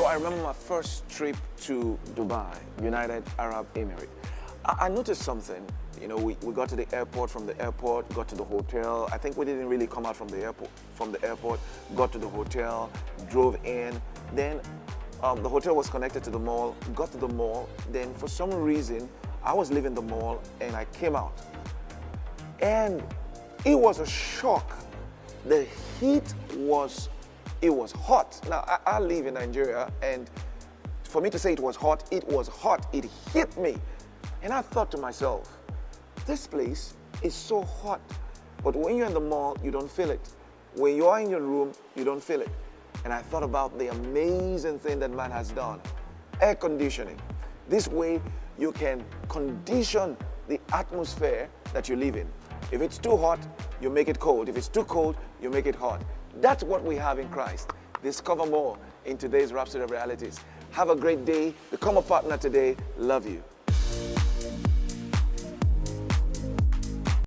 I remember my first trip to Dubai, United Arab Emirates. I noticed something. You know, we got to the airport, from the airport, got to the hotel. I think we didn't really come out from the airport, got to the hotel, drove in. Then the hotel was connected to the mall, got to the mall. Then for some reason, I was leaving the mall and I came out. And it was a shock. The heat was, it was hot. Now, I live in Nigeria, and for me to say it was hot, it was hot. It hit me. And I thought to myself, this place is so hot. But when you're in the mall, you don't feel it. When you are in your room, you don't feel it. And I thought about the amazing thing that man has done. Air conditioning. This way, you can condition the atmosphere that you live in. If it's too hot, you make it cold. If it's too cold, you make it hot. That's what we have in Christ. Discover more in today's Rhapsody of Realities. Have a great day. Become a partner today. Love you.